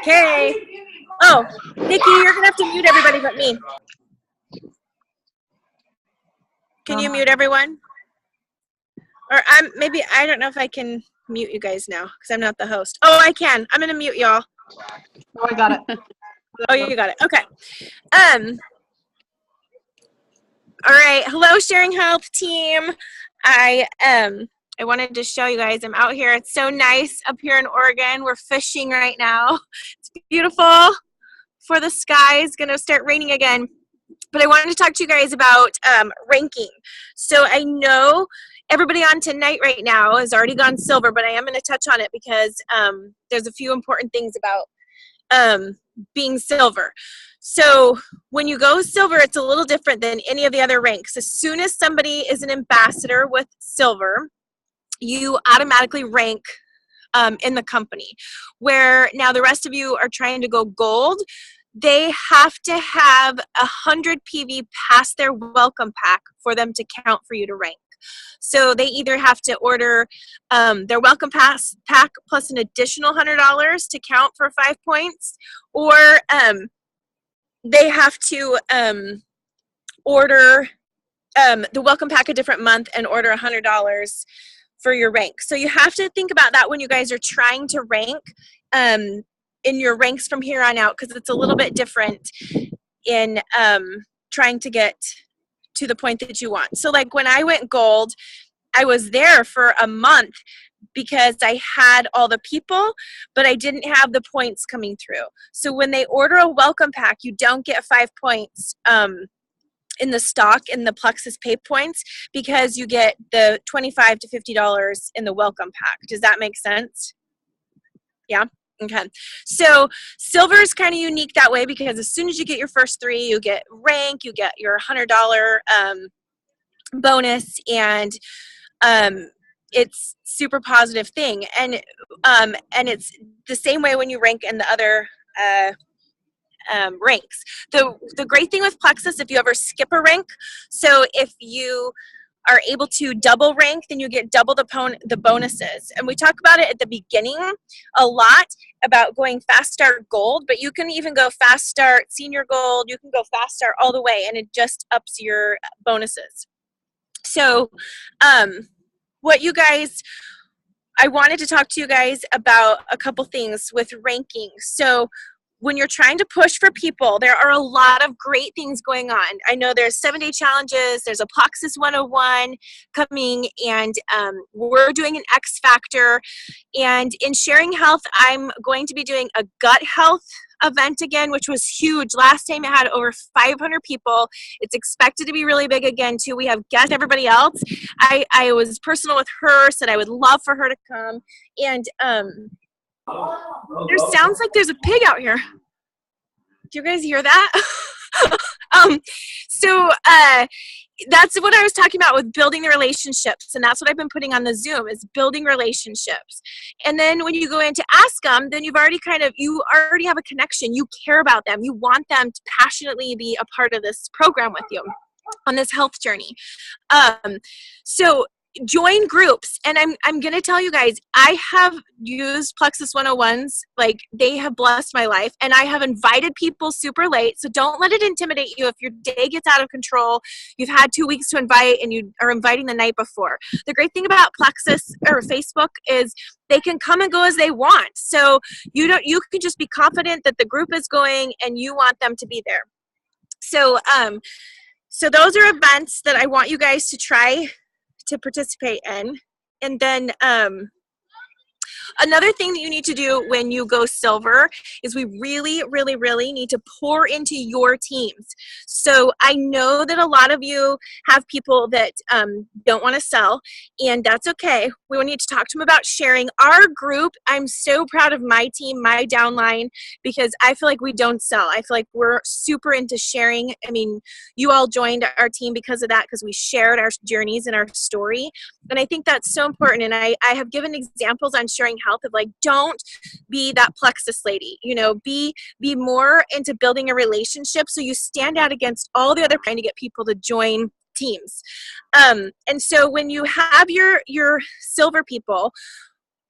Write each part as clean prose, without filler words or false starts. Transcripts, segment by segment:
Okay. Oh, Nikki, you're going to have to mute everybody but me. Can you mute everyone? Or I don't know if I can mute you guys now because I'm not the host. Oh, I can. I'm going to mute y'all. Oh, I got it. Oh, you got it. Okay. All right. Hello, Sharing Health team. I wanted to show you guys. I'm out here. It's so nice up here in Oregon. We're fishing right now. It's beautiful. For the sky is going to start raining again. But I wanted to talk to you guys about ranking. So I know everybody on tonight right now has already gone silver, but I am going to touch on it because there's a few important things about being silver. So when you go silver, it's a little different than any of the other ranks. As soon as somebody is an ambassador with silver, you automatically rank in the company. Where now the rest of you are trying to go gold, they have to have 100 PV past their welcome pack for them to count for you to rank. So they either have to order their welcome pack plus an additional $100 to count for 5 points, or they have to order the welcome pack a different month and order $100 for your rank. So you have to think about that when you guys are trying to rank in your ranks from here on out, because it's a little bit different in trying to get to the point that you want. So like when I went gold, I was there for a month because I had all the people, but I didn't have the points coming through. So when they order a welcome pack, you don't get 5 points in the stock in the Plexus Pay points, because you get the $25 to $50 in the welcome pack. Does that make sense? Yeah. Okay. So silver is kind of unique that way, because as soon as you get your first 3, you get rank, you get your $100 bonus, and it's super positive thing. And it's the same way when you rank in the other ranks. The great thing with Plexus, if you ever skip a rank, so if you are able to double rank, then you get double the bonuses. And we talk about it at the beginning a lot about going fast start gold, but you can even go fast start senior gold, you can go fast start all the way, and it just ups your bonuses. So I wanted to talk to you guys about a couple things with ranking. So when you're trying to push for people, there are a lot of great things going on. I know there's 7-day challenges, there's a Plexus 101 coming, and we're doing an X Factor. And in Sharing Health, I'm going to be doing a gut health event again, which was huge. Last time it had over 500 people. It's expected to be really big again too. We have guests, everybody else. I was personal with her, said I would love for her to come. And there sounds like there's a pig out here. Do you guys hear that? So that's what I was talking about with building the relationships, and that's what I've been putting on the Zoom, is building relationships. And then when you go in to ask them, then you already have a connection. You care about them. You want them to passionately be a part of this program with you on this health journey. So join groups, and I'm going to tell you guys, I have used Plexus 101s, like they have blessed my life, and I have invited people super late. So don't let it intimidate you. If your day gets out of control, you've had 2 weeks to invite and you are inviting the night before. The great thing about Plexus or Facebook is they can come and go as they want. So you can just be confident that the group is going and you want them to be there. So those are events that I want you guys to try to participate in. And then another thing that you need to do when you go silver is we really, really, really need to pour into your teams. So I know that a lot of you have people that don't want to sell, and that's okay. We need to talk to them about sharing. Our group, I'm so proud of my team, my downline, because I feel like we don't sell. I feel like we're super into sharing. I mean, you all joined our team because of that, because we shared our journeys and our story. And I think that's so important. And I have given examples on Sharing Health of like, don't be that Plexus lady, be more into building a relationship so you stand out against all the other trying to get people to join teams. And so when you have your silver people,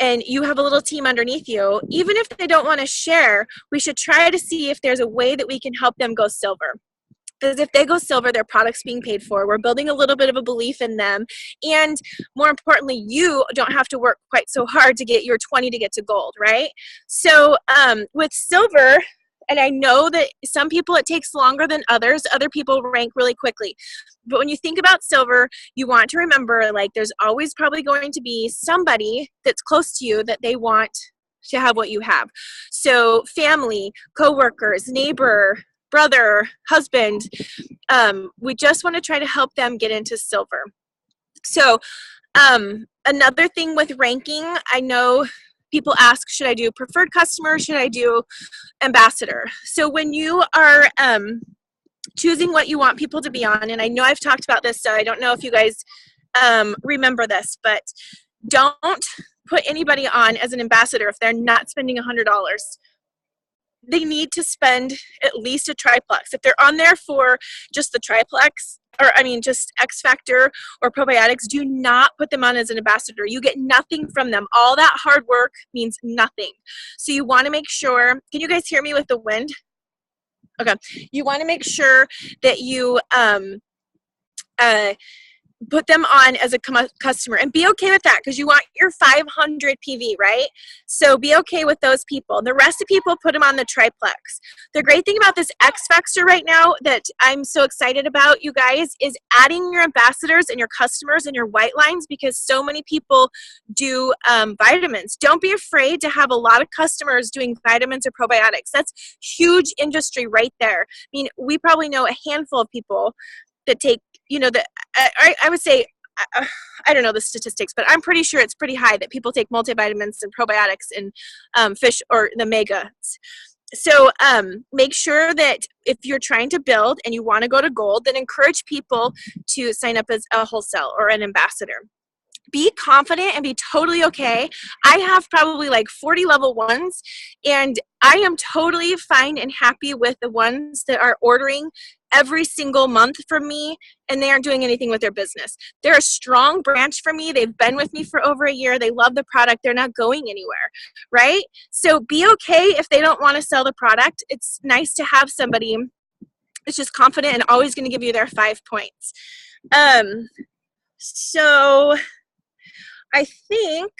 and you have a little team underneath you, even if they don't want to share, we should try to see if there's a way that we can help them go silver. Because if they go silver, their product's being paid for. We're building a little bit of a belief in them. And more importantly, you don't have to work quite so hard to get your 20 to get to gold, right? So with silver, and I know that some people it takes longer than others. Other people rank really quickly. But when you think about silver, you want to remember, like, there's always probably going to be somebody that's close to you that they want to have what you have. So family, coworkers, neighbor, brother, husband, we just want to try to help them get into silver. So another thing with ranking, I know people ask, should I do preferred customer? Should I do ambassador? So when you are choosing what you want people to be on, and I know I've talked about this, so I don't know if you guys remember this, but don't put anybody on as an ambassador if they're not spending $100. They need to spend at least a triplex. If they're on there for just the triplex, or I mean just X Factor or probiotics, do not put them on as an ambassador. You get nothing from them. All that hard work means nothing. So you want to make sure, can you guys hear me with the wind? Okay. You want to make sure that you put them on as a customer, and be okay with that, because you want your 500 PV, right? So be okay with those people. The rest of people, put them on the triplex. The great thing about this X Factor right now that I'm so excited about, you guys, is adding your ambassadors and your customers and your white lines, because so many people do vitamins. Don't be afraid to have a lot of customers doing vitamins or probiotics. That's huge industry right there. I mean, we probably know a handful of people that take, I would say, I don't know the statistics, but I'm pretty sure it's pretty high that people take multivitamins and probiotics and fish or the megas. So make sure that if you're trying to build and you want to go to gold, then encourage people to sign up as a wholesale or an ambassador. Be confident and be totally okay. I have probably like 40 level ones, and I am totally fine and happy with the ones that are ordering every single month from me, and they aren't doing anything with their business. They're a strong branch for me. They've been with me for over a year. They love the product. They're not going anywhere, right? So be okay if they don't want to sell the product. It's nice to have somebody that's just confident and always going to give you their 5 points. So I think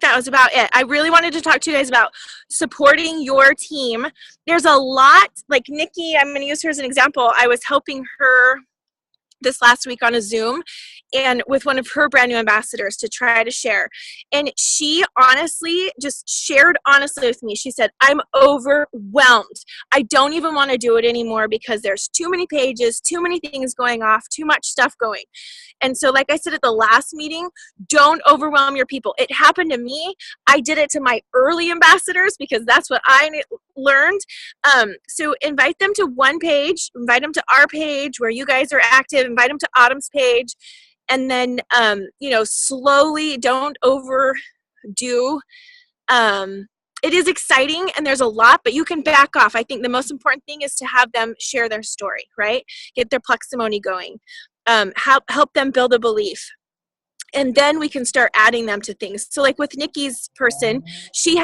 that was about it. I really wanted to talk to you guys about supporting your team. There's a lot, like Nikki, I'm going to use her as an example. I was helping her this last week on a Zoom and with one of her brand new ambassadors to try to share. And she honestly just shared honestly with me. She said, I'm overwhelmed. I don't even want to do it anymore because there's too many pages, too many things going off, too much stuff going. And so like I said at the last meeting, don't overwhelm your people. It happened to me. I did it to my early ambassadors because that's what I learned. So invite them to one page, invite them to our page where you guys are active, invite them to Autumn's page, and then, slowly, don't overdo. It is exciting and there's a lot, but you can back off. I think the most important thing is to have them share their story, right? Get their pleximony going. Help them build a belief. And then we can start adding them to things. So like with Nikki's person, she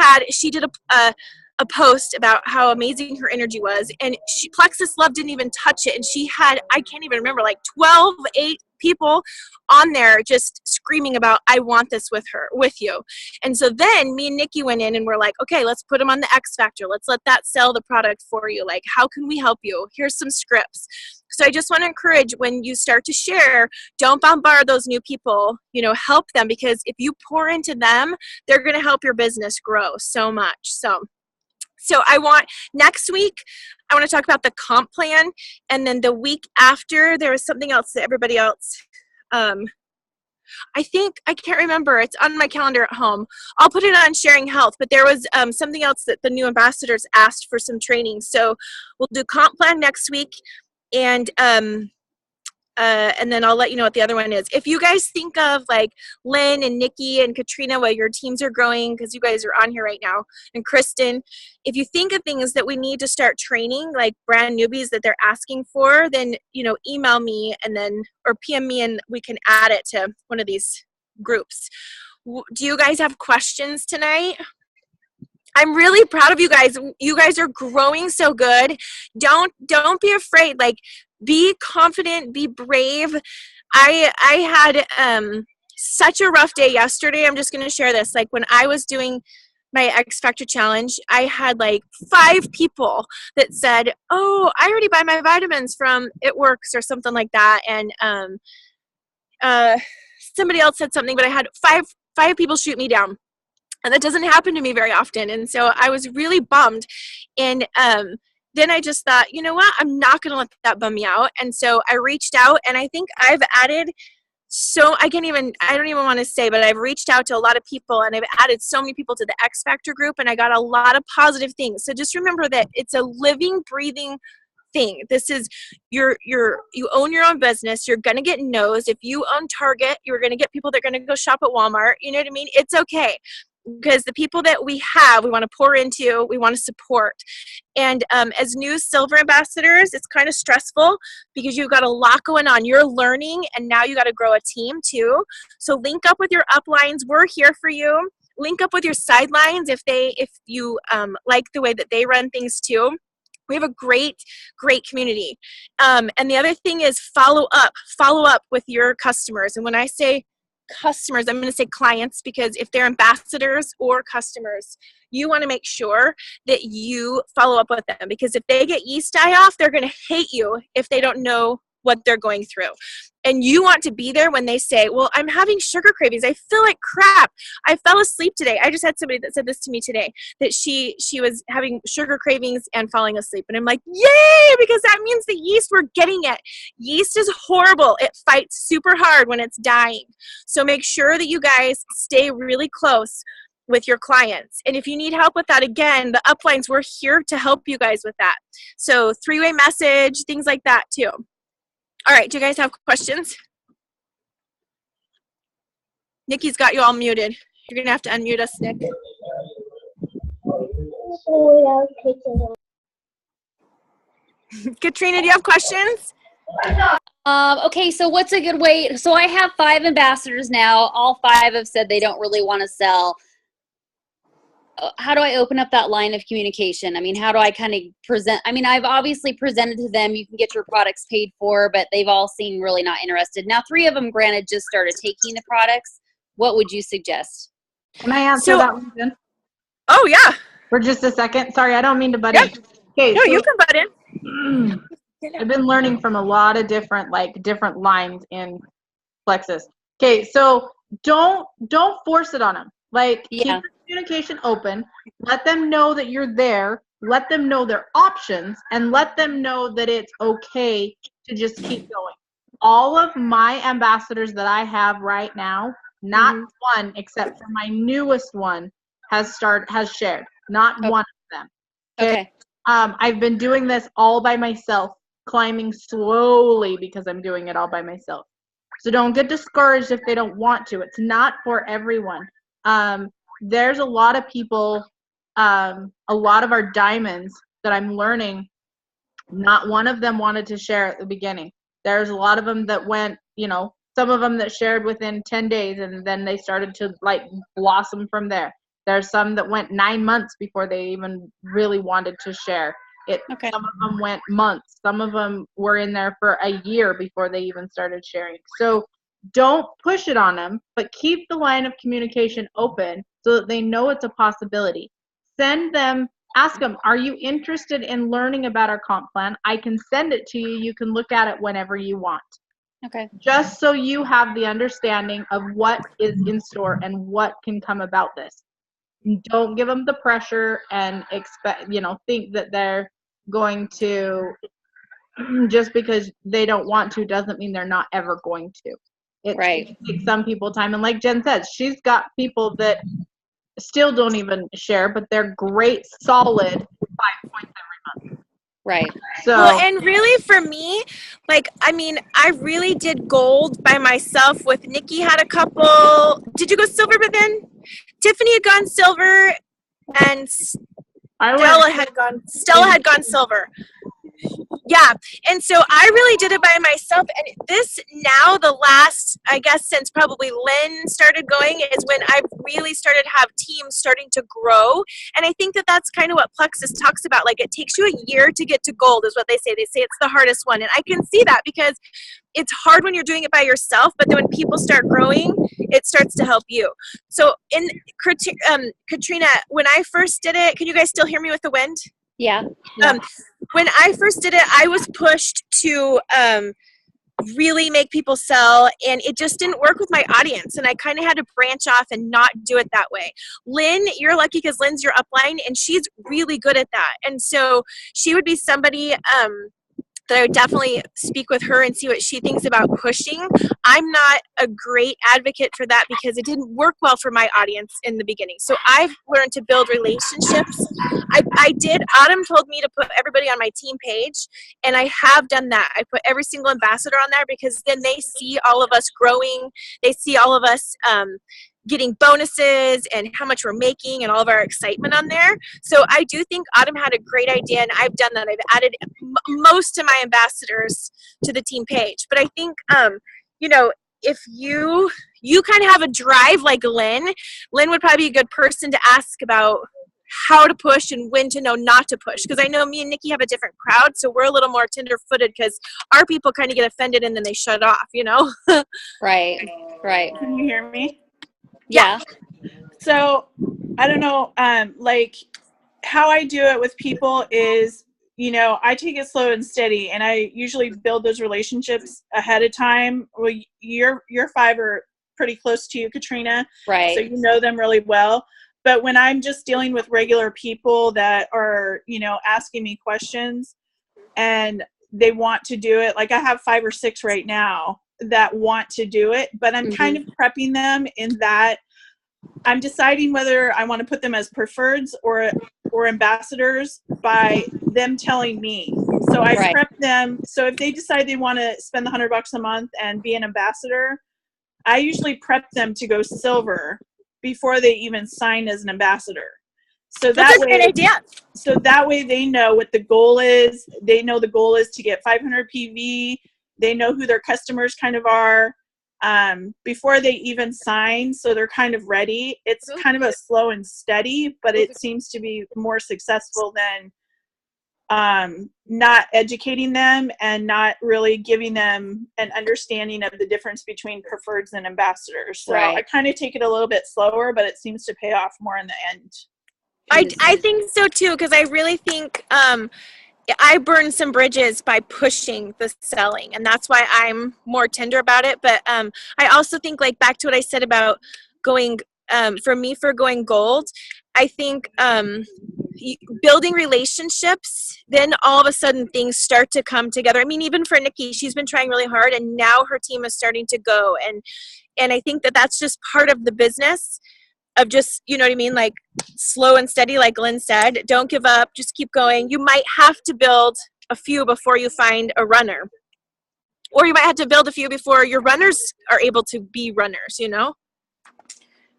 did a post about how amazing her energy was, and Plexus Love didn't even touch it, and she had, I can't even remember, like 8 people on there just screaming about, I want this with you. And so then me and Nikki went in and we're like, okay, let's put them on the X Factor. Let's let that sell the product for you. Like, how can we help you? Here's some scripts. So I just want to encourage, when you start to share, don't bombard those new people, help them, because if you pour into them, they're going to help your business grow so much. So next week, I want to talk about the comp plan. And then the week after, there was something else that everybody else, I can't remember. It's on my calendar at home. I'll put it on Sharing Health, but there was something else that the new ambassadors asked for some training. So we'll do comp plan next week. And and then I'll let you know what the other one is. If you guys think of like Lynn and Nikki and Katrina, while your teams are growing, because you guys are on here right now, and Kristen, if you think of things that we need to start training, like brand newbies that they're asking for, then, you know, email me and then, or PM me and we can add it to one of these groups. Do you guys have questions tonight? I'm really proud of you guys. You guys are growing so good. Don't be afraid. Like, be confident, be brave. I had such a rough day yesterday. I'm just going to share this. Like, when I was doing my X Factor challenge, I had like 5 people that said, "Oh, I already buy my vitamins from It Works," or something like that. And somebody else said something, but I had five people shoot me down. And that doesn't happen to me very often. And so I was really bummed. And then I just thought, you know what? I'm not going to let that bum me out. And so I reached out, and I think I've added I don't even want to say, but I've reached out to a lot of people, and I've added so many people to the X Factor group, and I got a lot of positive things. So just remember that it's a living, breathing thing. This is you own your own business. You're going to get no's. If you own Target, you're going to get people that are going to go shop at Walmart. You know what I mean? It's okay. Because the people that we have, we want to pour into, we want to support. And as new silver ambassadors, it's kind of stressful because you've got a lot going on. You're learning, and now you got to grow a team too. So link up with your uplines. We're here for you. Link up with your sidelines if you like the way that they run things too. We have a great community. And the other thing is follow up with your customers. And when I say customers, I'm going to say clients, because if they're ambassadors or customers, you want to make sure that you follow up with them, because if they get yeast die off, they're going to hate you if they don't know what they're going through. And you want to be there when they say, well, I'm having sugar cravings. I feel like crap. I fell asleep today. I just had somebody that said this to me today, that she was having sugar cravings and falling asleep. And I'm like, yay, because that means the yeast, we're getting it. Yeast is horrible. It fights super hard when it's dying. So make sure that you guys stay really close with your clients. And if you need help with that, again, the uplines, we're here to help you guys with that. So 3-way message, things like that too. All right, do you guys have questions? Nikki's got you all muted. You're going to have to unmute us, Nick. Katrina, do you have questions? Okay, so what's a good way? So I have 5 ambassadors now. All 5 have said they don't really want to sell. How do I open up that line of communication? I mean, how do I kind of present? I mean, I've obviously presented to them, you can get your products paid for, but they've all seemed really not interested. Now, 3 of them, granted, just started taking the products. What would you suggest? Can I answer that one, Jen? Oh, yeah. For just a second. Sorry, I don't mean to butt Yeah. in. Okay, No, so you can butt in. I've been learning from a lot of different lines in Plexus. Okay, so don't force it on them. Like, keep the communication open. Let them know that you're there. Let them know their options, and let them know that it's okay to just keep going. All of my ambassadors that I have right now, not one except for my newest one, has shared. Not one of them. Okay. I've been doing this all by myself, climbing slowly because I'm doing it all by myself. So don't get discouraged if they don't want to. It's not for everyone. There's a lot of people, a lot of our diamonds that I'm learning, not one of them wanted to share at the beginning. There's a lot of them that went, some of them that shared within 10 days, and then they started to blossom from there. There's some that went 9 months before they even really wanted to share. Some of them went months. Some of them were in there for a year before they even started sharing. So don't push it on them, but keep the line of communication open so that they know it's a possibility. Send them, ask them, are you interested in learning about our comp plan? I can send it to you. You can look at it whenever you want. Okay. Just so you have the understanding of what is in store and what can come about this. Don't give them the pressure and think that they're going to, just because they don't want to doesn't mean they're not ever going to. It takes some people time. And like Jen says, she's got people that still don't even share, but they're great, solid 5 points every month. Right. So Well, and really for me, like, I mean, I really did gold by myself with Nikki had a couple. Did you go silver but then? Tiffany had gone silver and I Stella went. had gone silver. Yeah. And so I really did it by myself. And this now, the last, I guess, since probably Lynn started going, is when I've really started to have teams starting to grow. And I think that that's kind of what Plexus talks about. Like, it takes you a year to get to gold, is what they say. They say it's the hardest one. And I can see that because it's hard when you're doing it by yourself, but then when people start growing, it starts to help you. So in Katrina, when I first did it, can you guys still hear me with the wind? Yeah. When I first did it, I was pushed to really make people sell, and it just didn't work with my audience, and I kind of had to branch off and not do it that way. Lynn, you're lucky because Lynn's your upline, and she's really good at that. And so she would be somebody that I would definitely speak with her and see what she thinks about pushing. I'm not a great advocate for that because it didn't work well for my audience in the beginning. So I've learned to build relationships. I did. Autumn told me to put everybody on my team page, and I have done that. I put every single ambassador on there because then they see all of us growing. They see all of us getting bonuses and how much we're making and all of our excitement on there. So I do think Autumn had a great idea, and I've done that. I've added most of my ambassadors to the team page. But I think, you know, if you kind of have a drive like Lynn would probably be a good person to ask about how to push and when to know not to push. Because I know me and Nikki have a different crowd, so we're a little more tender-footed because our people kind of get offended and then they shut off, you know? Right. Right. Can you hear me? Yeah. So I don't know, like how I do it with people is, you know, I take it slow and steady, and I usually build those relationships ahead of time. Well, your five are pretty close to you, Katrina. Right. So you know them really well. But when I'm just dealing with regular people that are, you know, asking me questions and they want to do it, like I have 5 or 6 right now that want to do it, but I'm kind of prepping them in that I'm deciding whether I want to put them as preferreds or ambassadors by them telling me. So I prep them. So if they decide they want to spend the $100 a month and be an ambassador, I usually prep them to go silver before they even sign as an ambassador. So That's a great idea. So that way they know what the goal is. They know the goal is to get 500 PV. They know who their customers kind of are before they even sign. So they're kind of ready. It's kind of a slow and steady, but it seems to be more successful than not educating them and not really giving them an understanding of the difference between preferreds and ambassadors. So I kind of take it a little bit slower, but it seems to pay off more in the end. I think so too, because I really think I burn some bridges by pushing the selling, and that's why I'm more tender about it. But I also think, like, back to what I said about going, for me, for going gold, I think building relationships, then all of a sudden things start to come together. I mean, even for Nikki, she's been trying really hard, and now her team is starting to go. And I think that that's just part of the business of just, you know what I mean? Like, slow and steady, like Lynn said. Don't give up. Just keep going. You might have to build a few before you find a runner. Or you might have to build a few before your runners are able to be runners, you know?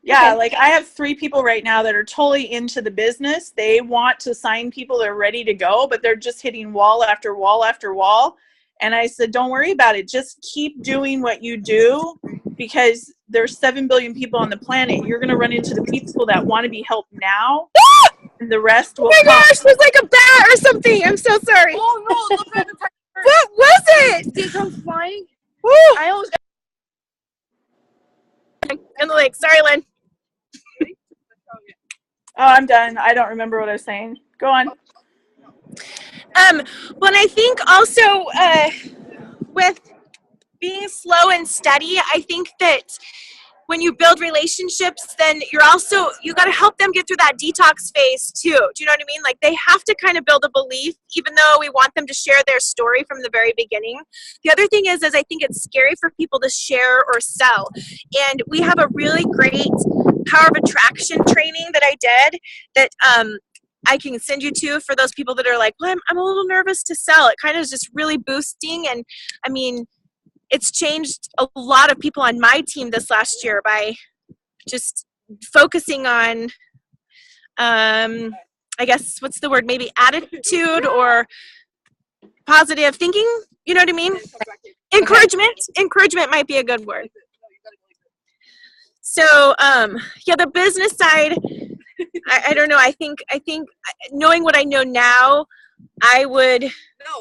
Yeah, like I have 3 people right now that are totally into the business. They want to sign people. They're ready to go, but they're just hitting wall after wall after wall. And I said, don't worry about it. Just keep doing what you do, because there's 7 billion people on the planet. You're going to run into the people that want to be helped now, and the rest will come. Gosh, there's like a bat or something. I'm so sorry. Oh no, look at the tiger. What was it? Did it come flying? Woo! I almost In the lake. Sorry, Lynn. Oh, I'm done. I don't remember what I was saying. Go on. Well, and I think also with being slow and steady, I think that when you build relationships, then you got to help them get through that detox phase too. Do you know what I mean? Like, they have to kind of build a belief, even though we want them to share their story from the very beginning. The other thing is I think it's scary for people to share or sell. And we have a really great power of attraction training that I did that I can send you to for those people that are like, well, I'm a little nervous to sell. It kind of is just really boosting. And I mean, it's changed a lot of people on my team this last year by just focusing on, I guess, what's the word? Maybe attitude or positive thinking. You know what I mean? Encouragement. Encouragement might be a good word. So, yeah, the business side, I don't know. I think knowing what I know now, I would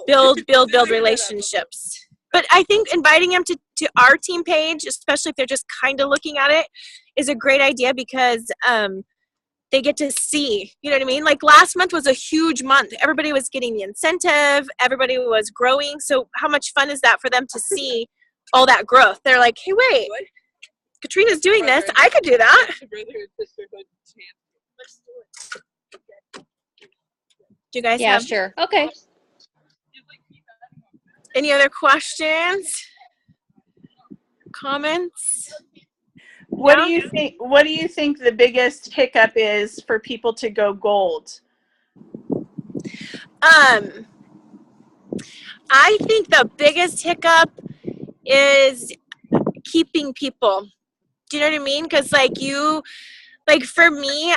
build relationships. But I think inviting them to our team page, especially if they're just kind of looking at it, is a great idea because they get to see, you know what I mean? Like last month was a huge month. Everybody was getting the incentive. Everybody was growing. So how much fun is that for them to see all that growth? They're like, hey, wait, Katrina's doing this. I could do that. Do you guys Yeah, have sure. Okay. any other questions? Comments? What Yeah? do you think? What do you think the biggest hiccup is for people to go gold? I think the biggest hiccup is keeping people. Do you know what I mean? Because like for me,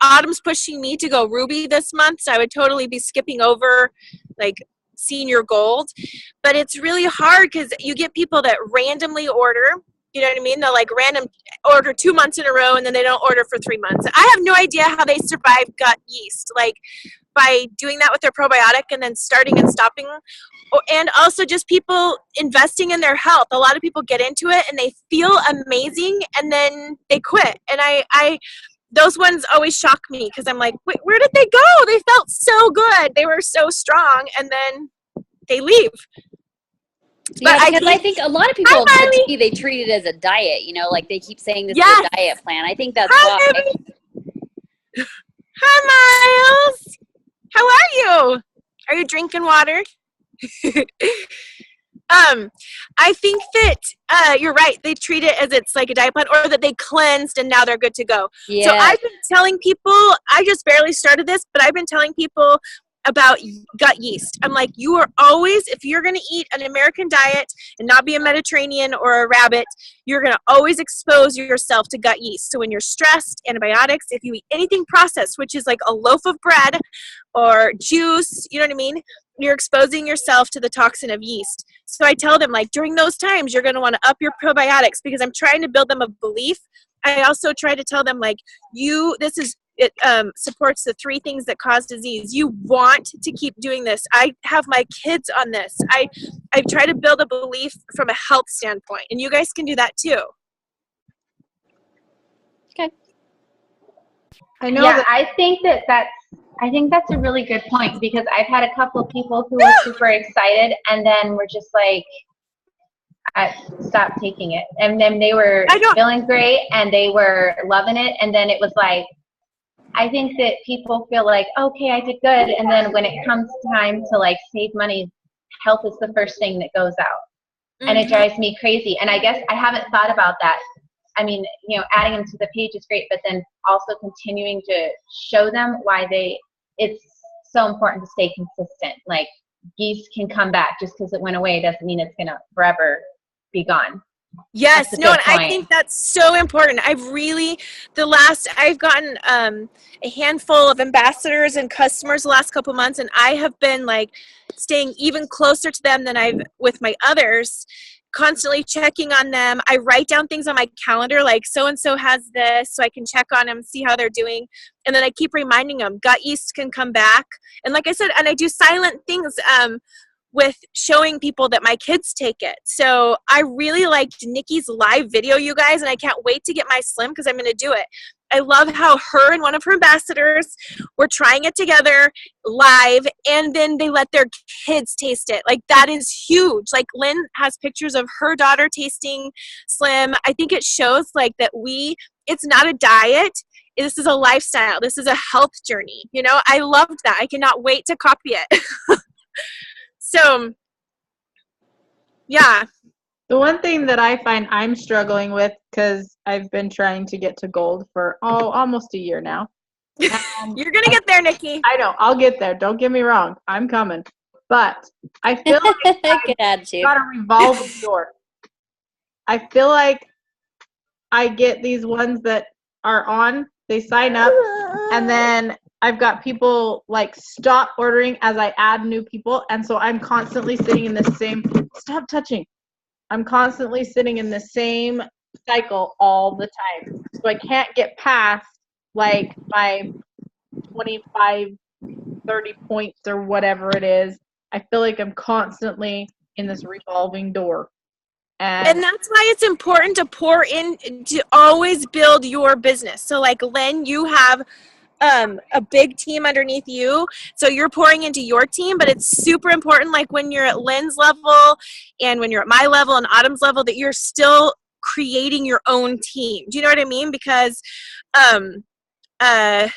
Autumn's pushing me to go Ruby this month, so I would totally be skipping over like senior gold. But it's really hard because you get people that randomly order. You know what I mean? They'll like random order 2 months in a row and then they don't order for 3 months. I have no idea how they survive gut yeast. Like by doing that with their probiotic and then starting and stopping. And also just people investing in their health. A lot of people get into it and they feel amazing and then they quit. And I those ones always shock me because I'm like, wait, where did they go? They felt so good. They were so strong and then they leave. Yeah, But because I think a lot of people Hi, said to Miley. me they treat it as a diet, you know, like they keep saying this Yes. is a diet plan. I think that's Hi, why. baby. Hi, Miles. How are you? Are you drinking water? I think that you're right. They treat it as it's like a diet plan, or that they cleansed and now they're good to go. Yeah. So I've been telling people, I just barely started this, but I've been telling people about gut yeast. I'm like, you are always, if you're going to eat an American diet and not be a Mediterranean or a rabbit, you're going to always expose yourself to gut yeast. So when you're stressed, antibiotics, if you eat anything processed, which is like a loaf of bread or juice, you know what I mean? You're exposing yourself to the toxin of yeast. So I tell them, like, during those times, you're going to want to up your probiotics because I'm trying to build them a belief. I also try to tell them, like, it supports the 3 things that cause disease. You want to keep doing this. I have my kids on this. I try to build a belief from a health standpoint, and you guys can do that too. Okay. I know Yeah, that I think that's a really good point because I've had a couple of people who were super excited and then were just like, I stopped taking it. And then they were feeling great and they were loving it. And then it was like, I think that people feel like, okay, I did good. And then when it comes time to like save money, health is the first thing that goes out. And it drives me crazy. And I guess I haven't thought about that. I mean, you know, adding them to the page is great, but then also continuing to show them why it's so important to stay consistent. Like yeast can come back just because it went away doesn't mean it's going to forever be gone. Yes, no, and I think that's so important. I've gotten a handful of ambassadors and customers the last couple months, and I have been like staying even closer to them than I've with my others, constantly checking on them. I write down things on my calendar, like so-and-so has this, so I can check on them, see how they're doing. And then I keep reminding them, gut yeast can come back. And like I said, and I do silent things, with showing people that my kids take it. So I really liked Nikki's live video, you guys, and I can't wait to get my Slim because I'm going to do it. I love how her and one of her ambassadors were trying it together live, and then they let their kids taste it. Like, that is huge. Like, Lynn has pictures of her daughter tasting Slim. I think it shows, like, that it's not a diet. This is a lifestyle. This is a health journey. You know, I loved that. I cannot wait to copy it. So, yeah. the one thing that I find I'm struggling with, because I've been trying to get to gold for almost a year now, And You're gonna get there, Nikki. I know, I'll get there. Don't get me wrong. I'm coming. But I feel like Good attitude. got a revolving door. I feel like I get these ones that are on, they sign up, and then I've got people like stop ordering as I add new people, and so I'm constantly sitting in the same, stop touching. I'm constantly sitting in the same cycle all the time. So I can't get past like my 25, 30 points or whatever it is. I feel like I'm constantly in this revolving door. And that's why it's important to pour in, to always build your business. So like Lynn, you have a big team underneath you, so you're pouring into your team, but it's super important, like when you're at Lynn's level and when you're at my level and Autumn's level, that you're still creating your own team. Do you know what I mean? Because the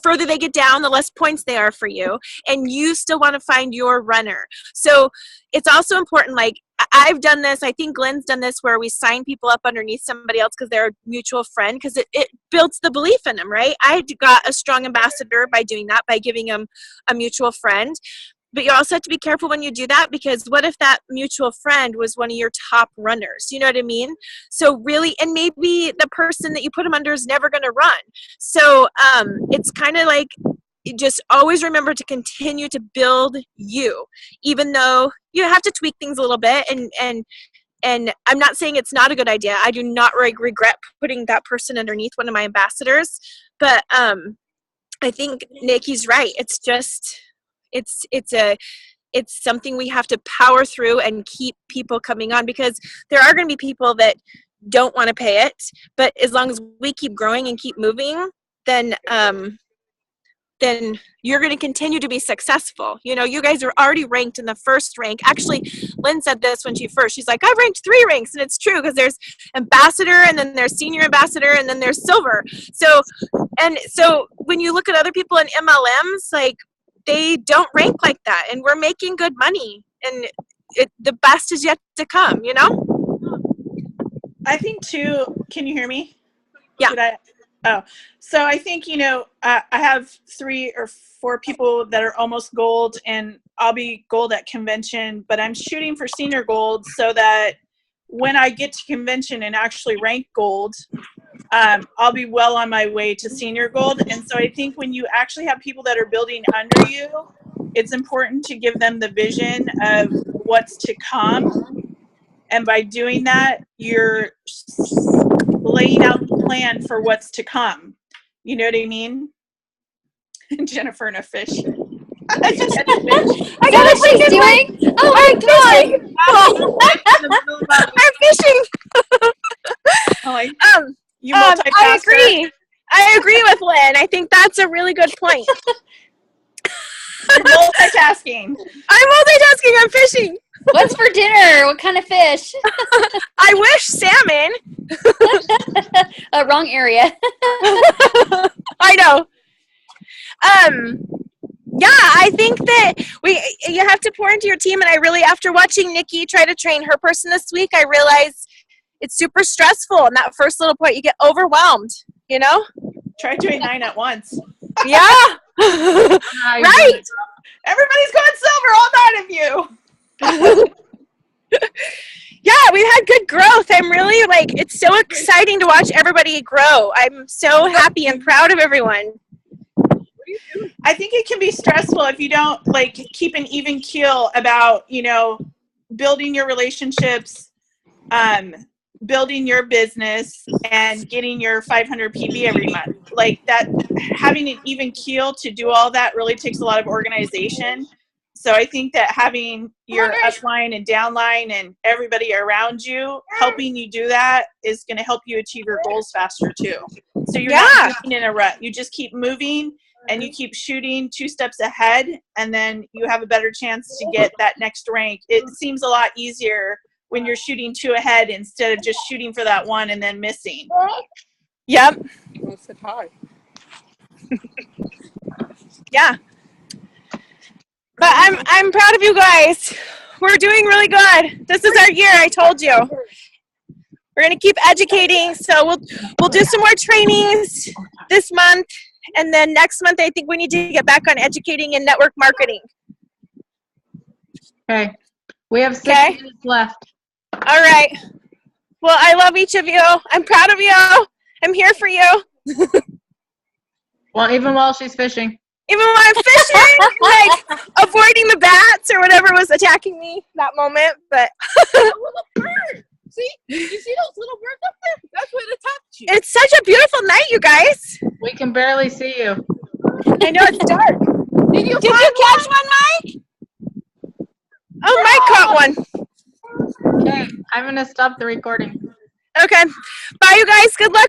further they get down, the less points they are for you, and you still want to find your runner. So it's also important, like I've done this, I think Glenn's done this, where we sign people up underneath somebody else because they're a mutual friend, because it builds the belief in them, right? I got a strong ambassador by doing that, by giving them a mutual friend. But you also have to be careful when you do that, because what if that mutual friend was one of your top runners? You know what I mean? So really, and maybe the person that you put them under is never going to run. So it's kind of like, just always remember to continue to build you, even though you have to tweak things a little bit. And I'm not saying it's not a good idea. I do not regret putting that person underneath one of my ambassadors. But I think Nikki's right. It's just, it's something we have to power through and keep people coming on, because there are going to be people that don't want to pay it. But as long as we keep growing and keep moving, then you're going to continue to be successful. You know, you guys are already ranked in the first rank. Actually, Lynn said this when she's like, I've ranked 3 ranks, and it's true, because there's ambassador, and then there's senior ambassador, and then there's silver. So when you look at other people in MLMs, like, they don't rank like that, and we're making good money, and the best is yet to come, you know? I think too, can you hear me? Yeah. So I think, you know, I have 3 or 4 people that are almost gold, and I'll be gold at convention, but I'm shooting for senior gold so that when I get to convention and actually rank gold, I'll be well on my way to senior gold. And so I think when you actually have people that are building under you, it's important to give them the vision of what's to come. And by doing that, you're laying out the plan for what's to come. You know what I mean? Jennifer and a fish. I got what she's doing. Oh my god! I'm fishing. You multitasker. I agree with Lynn. I think that's a really good point. You're multitasking. I'm multitasking. I'm fishing. What's for dinner? What kind of fish? I wish salmon. Wrong area. I know. Yeah, I think that you have to pour into your team, and I really, after watching Nikki try to train her person this week, I realized it's super stressful. And that first little point, you get overwhelmed, you know? Try doing 9 at once. Yeah. Right. Everybody's going silver, all 9 of you. Yeah, we've had good growth. I'm really it's so exciting to watch everybody grow. I'm so happy and proud of everyone. I think it can be stressful if you don't keep an even keel about, you know, building your relationships, building your business, and getting your 500 PB every month. Like that, having an even keel to do all that really takes a lot of organization. So I think that having your upline and downline and everybody around you helping you do that is going to help you achieve your goals faster too. So you're not moving in a rut. You just keep moving and you keep shooting 2 steps ahead, and then you have a better chance to get that next rank. It seems a lot easier when you're shooting 2 ahead instead of just shooting for that 1 and then missing. Yep. Well, said hi. Yeah. But I'm proud of you guys. We're doing really good. This is our year, I told you. We're gonna keep educating. So we'll do some more trainings this month, and then next month I think we need to get back on educating and network marketing. Okay. We have 6 Okay. minutes left. All right. Well, I love each of you. I'm proud of you. I'm here for you. Well, even while she's fishing. Even when I'm fishing, like avoiding the bats or whatever was attacking me that moment. But Little bird. See? You see those little birds up there? That's what attacked you. it's such a beautiful night, you guys. We can barely see you. I know it's dark. Did you Did you catch one, Mike? Oh, Mike caught one. Okay, I'm gonna stop the recording. Okay. Bye, you guys. Good luck.